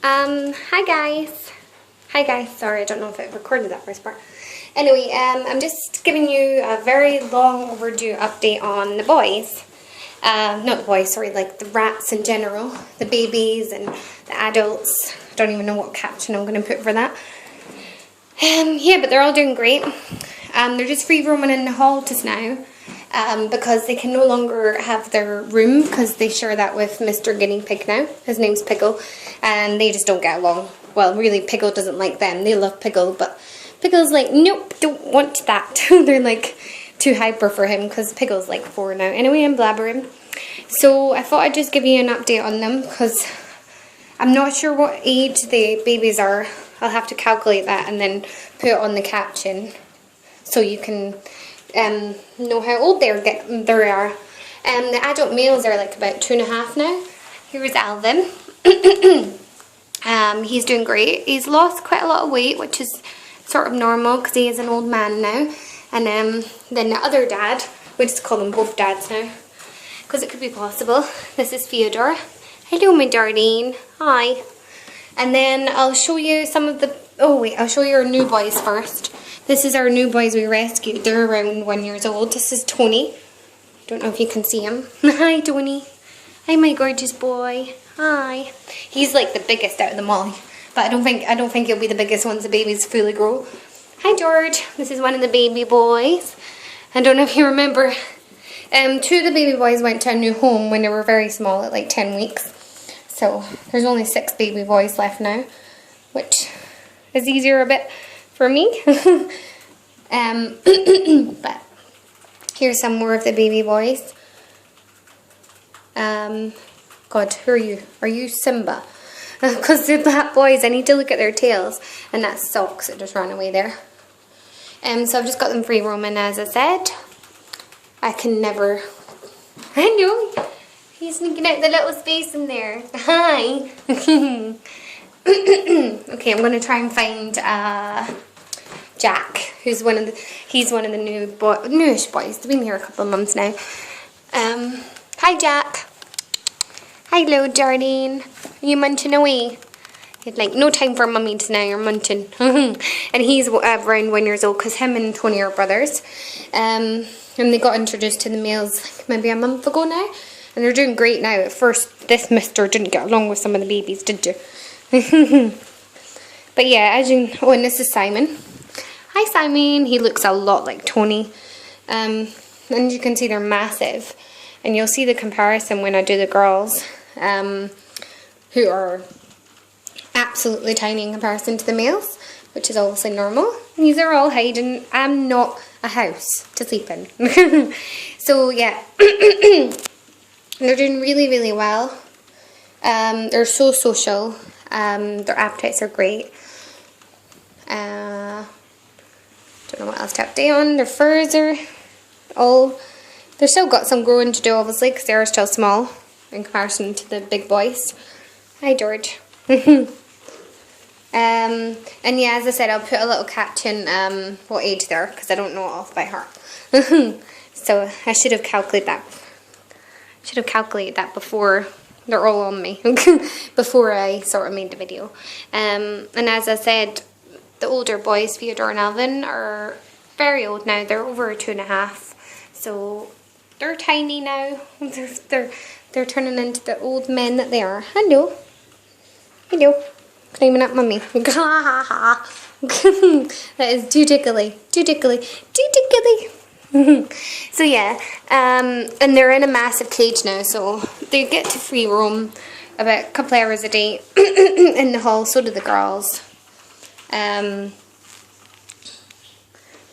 Hi guys. Hi guys, sorry, I don't know if it recorded that first part. Anyway, I'm just giving you a very long overdue update on the boys. Not the boys, sorry, like the rats in general. The babies and the adults. I don't even know what caption I'm going to put for that. Yeah, but they're all doing great. They're just free roaming in the hall just now. Because they can no longer have their room because they share that with Mr. Guinea Pig now. His name's Pickle, and they just don't get along. Well, really, Pickle doesn't like them. They love Pickle, but Pickle's like, nope, don't want that. They're like too hyper for him because Pickle's like 4 now. Anyway, I'm blabbering. So I thought I'd just give you an update on them because I'm not sure what age the babies are. I'll have to calculate that and then put it on the caption so you can know how old they are. The adult males are like about 2.5 now. Here's Alvin. He's doing great. He's lost quite a lot of weight, which is sort of normal because he is an old man now. And then the other dad, we just call them both dads now because it could be possible. This is Theodore. Hello, my darling. Hi. And then I'll show you some of the... Oh wait, I'll show you our new boys first. This is our new boys we rescued. They're around 1 year old. This is Tony. Don't know if you can see him. Hi, Tony. Hi, my gorgeous boy. Hi. He's like the biggest out of them all, but I don't think he'll be the biggest once the babies fully grow. Hi, George. This is one of the baby boys. I don't know if you remember. 2 of the baby boys went to a new home when they were very small, at like 10 weeks. So there's only 6 baby boys left now, which is easier a bit for me. But here's some more of the baby boys. God, who are you? Are you Simba? Because the black boys, I need to look at their tails. And that's Socks that just ran away there. So I've just got them free roaming, as I said. I can never... I know. He's sneaking out the little space in there. Hi. Okay, I'm going to try and find Jack, who's he's one of the newish boys. They've been here a couple of months now. Hi, Jack. Hello, Jardine. Are you munching away? You'd like no time for mummy tonight. You're munching. And he's around 1 year old because him and Tony are brothers. And they got introduced to the males like maybe a month ago now. And they're doing great now. At first, this mister didn't get along with some of the babies, did you? But yeah, as you... Oh, and this is Simon. Hi, Simon. He looks a lot like Tony. And you can see they're massive. And you'll see the comparison when I do the girls, who are absolutely tiny in comparison to the males, which is obviously normal. These are all hiding. I'm not a house to sleep in. So, yeah. They're doing really, really well. They're so social. Their appetites are great. Don't know what else to update on. Their furs are all... They've still got some growing to do, obviously, because they're still small in comparison to the big boys. Hi, George. And yeah, as I said, I'll put a little caption what age they're, because I don't know it off by heart. So I should have calculated that before they're all on me, before I sort of made the video. And as I said, the older boys, Theodore and Alvin, are very old now. They're over 2.5, so they're tiny now. They're turning into the old men that they are. Hello. Hello. Climbing up mummy. That is too tickly. Too tickly. Too tickly. So yeah, and they're in a massive cage now, so they get to free roam about a couple hours a day in the hall. So do the girls. But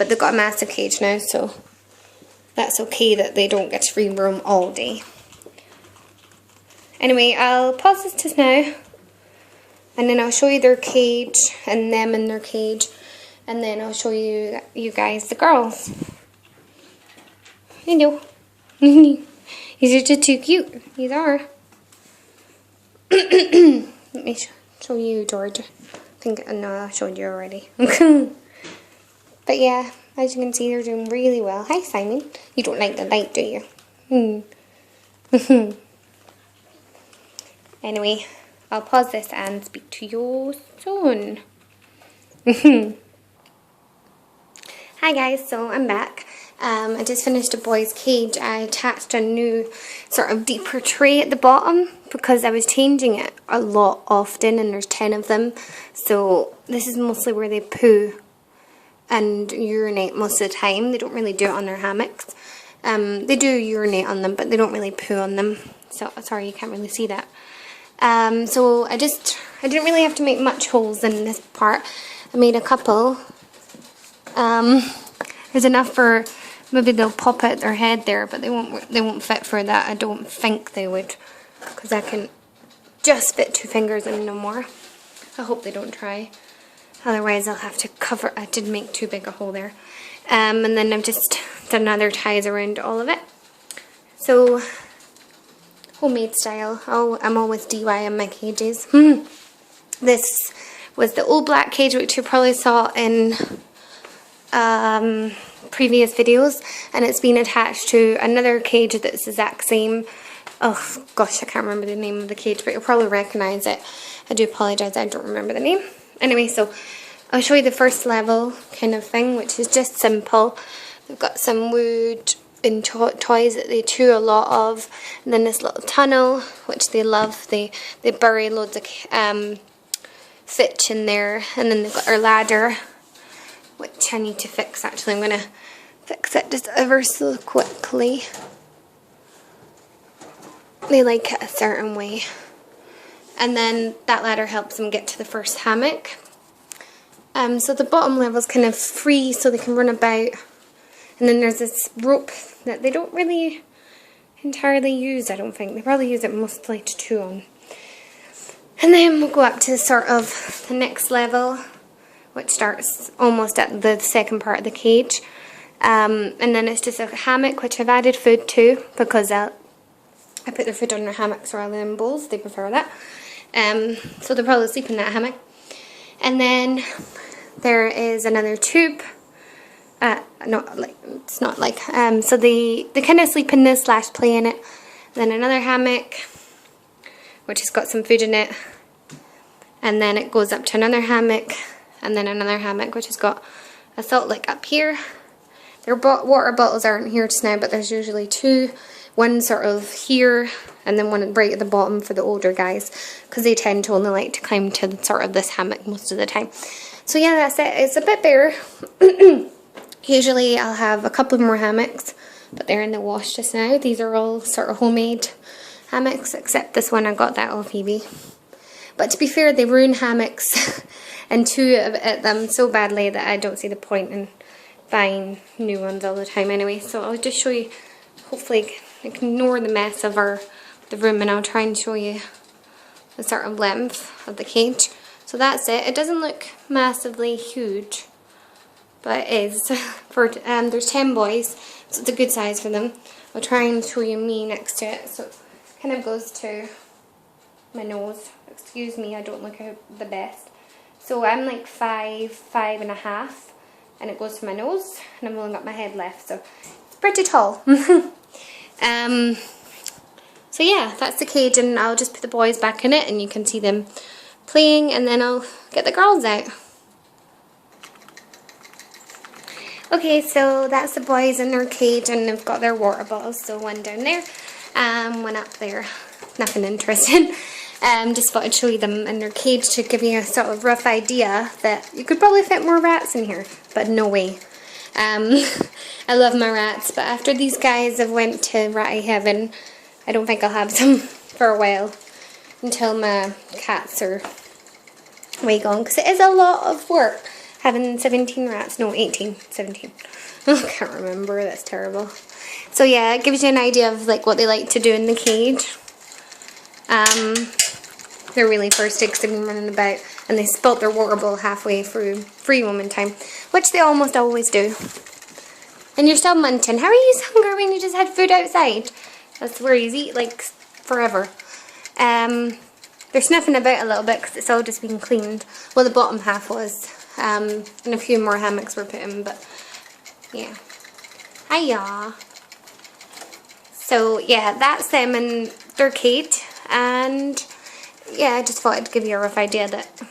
they've got a massive cage now, so that's okay that they don't get to free roam all day. Anyway, I'll pause this just now, and then I'll show you their cage and them in their cage, and then I'll show you guys the girls. Hello. These are just too cute. These are. Let me show you, George. I think, no, I showed you already. But yeah, as you can see, they're doing really well. Hi, Simon. You don't like the light, do you? Anyway, I'll pause this and speak to you soon. Hi guys, so I'm back. I just finished a boy's cage. I attached a new sort of deeper tray at the bottom because I was changing it a lot often, and there's 10 of them. So this is mostly where they poo and urinate most of the time. They don't really do it on their hammocks. They do urinate on them, but they don't really poo on them. So sorry, you can't really see that. So I didn't really have to make much holes in this part. I made a couple. There's enough for maybe they'll pop out their head there, but they won't fit for that. I don't think they would, because I can just fit 2 fingers in no more. I hope they don't try. Otherwise I'll have to cover. I did make too big a hole there. And then I've just done other ties around all of it. So homemade style. Oh, I'm always DIY my cages. This was the old black cage, which you probably saw in previous videos, and it's been attached to another cage that's the exact same. Oh gosh, I can't remember the name of the cage, but you'll probably recognize it. I do apologise, I don't remember the name. Anyway, so I'll show you the first level kind of thing, which is just simple. They've got some wood and toys that they chew a lot of, and then this little tunnel, which they love. They bury loads of fitch in there, and then they've got our ladder, which I need to fix. Actually, I'm going to fix it just ever so quickly. They like it a certain way. And then that ladder helps them get to the first hammock. So the bottom level is kind of free, so they can run about. And then there's this rope that they don't really entirely use, I don't think. They probably use it mostly to chew on. And then we'll go up to sort of the next level, which starts almost at the second part of the cage. And then it's just a hammock, which I've added food to, because I put their food on their hammocks rather than bowls. They prefer that. So they'll probably sleep in that hammock. And then there is another tube. So they kind of sleep in this / play in it. Then another hammock, which has got some food in it. And then it goes up to another hammock. And then another hammock, which has got a salt lick up here. Their water bottles aren't here just now, but there's usually 2. One sort of here, and then one right at the bottom for the older guys, because they tend to only like to climb to sort of this hammock most of the time. So yeah, that's it. It's a bit bigger. Usually I'll have a couple more hammocks, but they're in the wash just now. These are all sort of homemade hammocks, except this one I got that off eBay. But to be fair, they ruin hammocks and chew at them so badly that I don't see the point in buying new ones all the time anyway. So I'll just show you, hopefully ignore the mess of the room, and I'll try and show you the sort of length of the cage. So that's it. It doesn't look massively huge, but it is. There's 10 boys, so it's a good size for them. I'll try and show you me next to it. So it kind of goes to my nose. Excuse me, I don't look the best. So I'm like 5'5.5", and it goes to my nose, and I've only got my head left, so it's pretty tall. So yeah, that's the cage, and I'll just put the boys back in it, and you can see them playing, and then I'll get the girls out. Okay, so that's the boys in their cage, and they've got their water bottles, so one down there, one up there. Nothing interesting. Just thought I'd show you them in their cage to give you a sort of rough idea that you could probably fit more rats in here, but no way. I love my rats, but after these guys have went to ratty heaven, I don't think I'll have them for a while until my cats are way gone, because it is a lot of work having 17 rats. No, 18, 17. I can't remember, that's terrible. So yeah, it gives you an idea of like what they like to do in the cage. They're really thirsty because they've been running about, and they spilt their water bowl halfway through free roaming time, which they almost always do. And you're still munching. How are you hungry when you just had food outside? That's where you eat like forever. They're sniffing about a little bit because it's all just been cleaned. Well, the bottom half was, and a few more hammocks were put in, but yeah. Hiya. So yeah, that's them in their cage, and yeah, I just thought I'd give you a rough idea that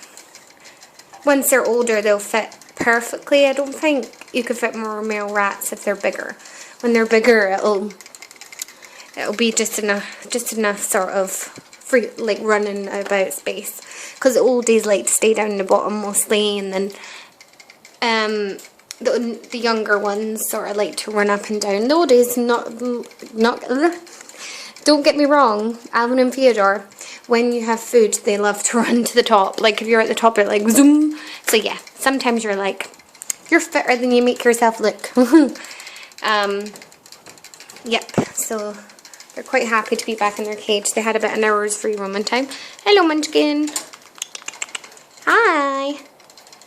once they're older, they'll fit perfectly. I don't think you could fit more male rats if they're bigger. When they're bigger, it'll be just enough sort of free, like running about space. Because the oldies like to stay down the bottom mostly, and then the younger ones sort of like to run up and down. The oldies don't get me wrong, Alvin and Theodore, when you have food, they love to run to the top. Like, if you're at the top, they're like, zoom. So, yeah, sometimes you're like, you're fitter than you make yourself look. Yep, so they're quite happy to be back in their cage. They had about an hour's free roaming time. Hello, Munchkin. Hi.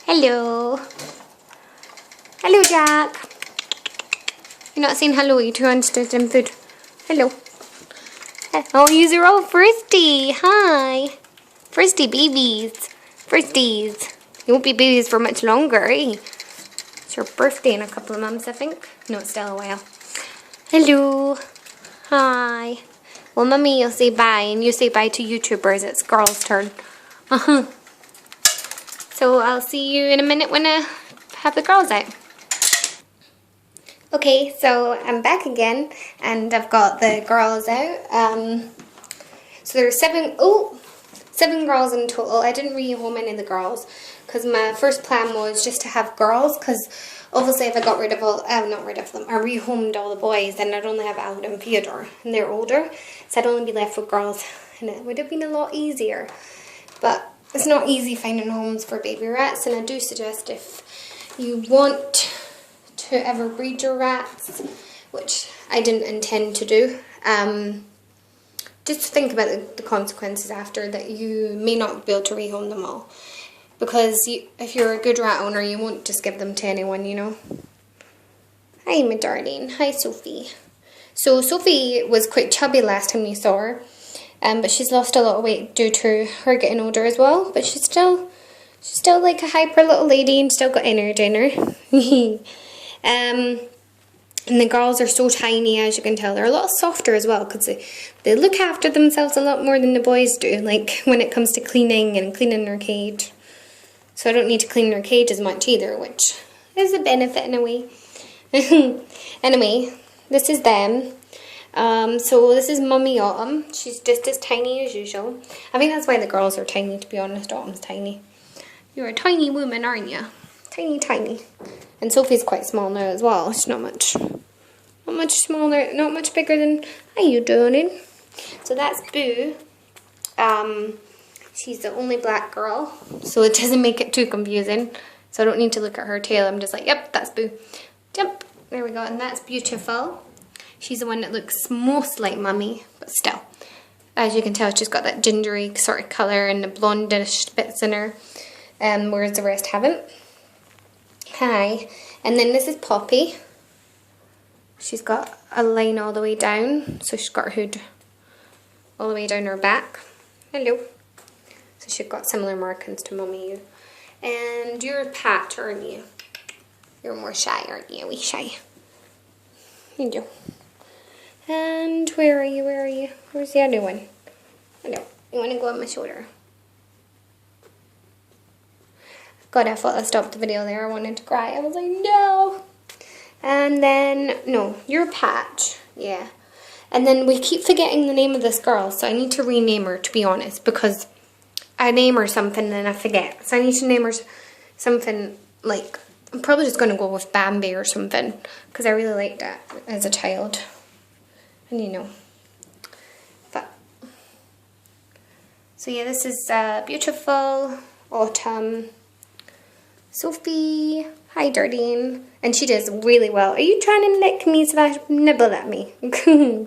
Hello. Hello, Jack. You're not saying hello, you're too interested in food. Hello. Oh, yous are all thirsty. Hi. Thirsty babies. Thirsties. You won't be babies for much longer, eh? It's your birthday in a couple of months, I think. No, it's still a while. Hello. Hi. Well, Mummy, you'll say bye, and you say bye to YouTubers. It's Girl's turn. So I'll see you in a minute when I have the girls out. Okay, so I'm back again, and I've got the girls out. So there's seven girls in total. I didn't rehome any of the girls, because my first plan was just to have girls, because obviously if I got rid of I rehomed all the boys, then I'd only have Alvin and Theodore, and they're older, so I'd only be left with girls, and it would have been a lot easier. But it's not easy finding homes for baby rats, and I do suggest if you want to ever breed your rats, which I didn't intend to do, just think about the consequences after, that you may not be able to rehome them all. Because if you're a good rat owner, you won't just give them to anyone, you know. Hi, my darling. Hi, Sophie. So Sophie was quite chubby last time you saw her, but she's lost a lot of weight due to her getting older as well. But she's still like a hyper little lady and still got energy in her. And the girls are so tiny, as you can tell. They're a lot softer as well, because they look after themselves a lot more than the boys do, like when it comes to cleaning and cleaning their cage. So I don't need to clean their cage as much either, which is a benefit in a way. Anyway, this is them. So this is Mummy Autumn. She's just as tiny as usual. I think that's why the girls are tiny, to be honest. Autumn's tiny. You're a tiny woman, aren't you? Tiny, tiny. And Sophie's quite small now as well. She's not much smaller, not much bigger than, how you doing? So that's Boo. She's the only black girl, so it doesn't make it too confusing. So I don't need to look at her tail. I'm just like, yep, that's Boo. Jump. There we go. And that's Beautiful. She's the one that looks most like Mummy, but still. As you can tell, she's got that gingery sort of colour and the blondish bits in her, whereas the rest haven't. Hi. And then this is Poppy. She's got a line all the way down, so she's got her hood all the way down her back. Hello. So she's got similar markings to Mummy. And you're Pat, aren't you? You're more shy, aren't you? Wee shy. Hello. And where are you? Where are you? Where's the other one? Hello. You want to go on my shoulder? God, I thought I stopped the video there. I wanted to cry. I was like, no. And then, no, you're Patch. Yeah. And then we keep forgetting the name of this girl, so I need to rename her, to be honest, because I name her something and then I forget. So I need to name her something like, I'm probably just going to go with Bambi or something, because I really liked that as a child. And you know. But, so yeah, this is Beautiful, Autumn, Sophie, hi Darlene, and she does really well. Are you trying to lick me so that nibble at me? They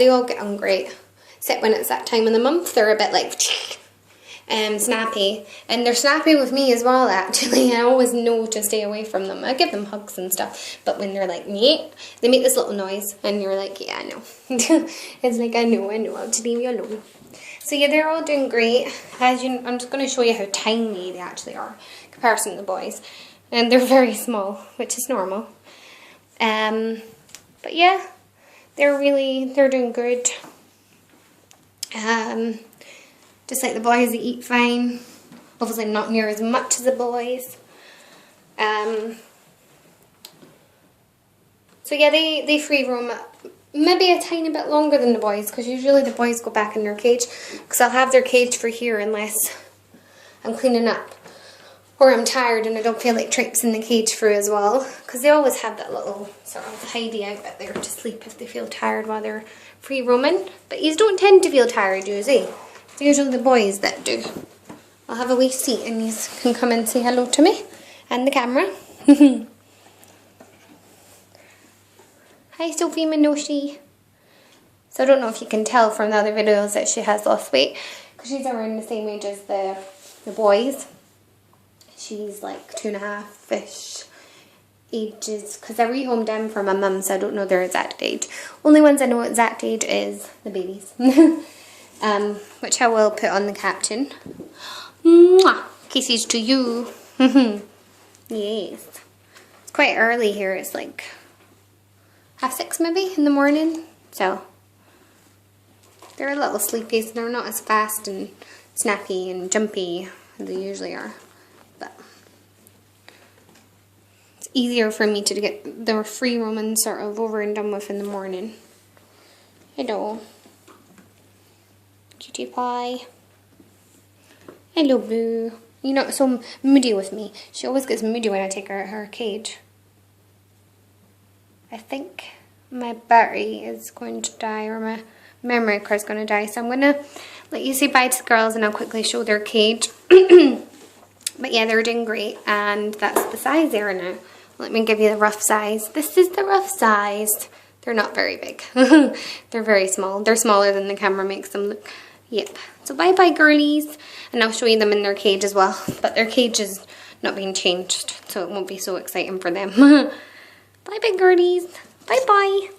all get on great. Except when it's that time of the month, they're a bit like snappy. And they're snappy with me as well, actually. I always know to stay away from them. I give them hugs and stuff. But when they're like, meh, they make this little noise. And you're like, yeah, I know. It's like, I know, I'll just leave you alone. So yeah, they're all doing great. I'm just going to show you how tiny they actually are in comparison to the boys. And they're very small, which is normal. But yeah, they're doing good. Just like the boys, they eat fine. Obviously not near as much as the boys. So yeah, they free roam maybe a tiny bit longer than the boys, because usually the boys go back in their cage, because I'll have their cage for here unless I'm cleaning up or I'm tired and I don't feel like traipsing the cage through as well, because they always have that little sort of hidey out there to sleep if they feel tired while they're free roaming. But you don't tend to feel tired, do you? It's usually the boys that do. I'll have a wee seat and you can come and say hello to me and the camera. Hi Sophie Minoshi. So I don't know if you can tell from the other videos that she has lost weight, because she's around the same age as the boys. She's like 2.5-ish ages, because I rehomed them for my mum, so I don't know their exact age. Only ones I know exact age is the babies. Which I will put on the caption. Mwah! Kisses to you. Yes. It's quite early here. It's like 6:30 maybe in the morning. So they're a little sleepy, so they're not as fast and snappy and jumpy as they usually are. But it's easier for me to get their free roaming sort of over and done with in the morning. Hello. Cutie pie. Hello, boo. You're not so moody with me. She always gets moody when I take her out of her cage. I think my battery is going to die, or my memory card is going to die. So I'm going to let you say bye to the girls and I'll quickly show their cage. But yeah, they're doing great, and that's the size they are now. Let me give you the rough size. This is the rough size. They're not very big. They're very small. They're smaller than the camera makes them look. Yep. So bye-bye, girlies. And I'll show you them in their cage as well. But their cage is not being changed, so it won't be so exciting for them. Bye-bye, girlies. Bye-bye.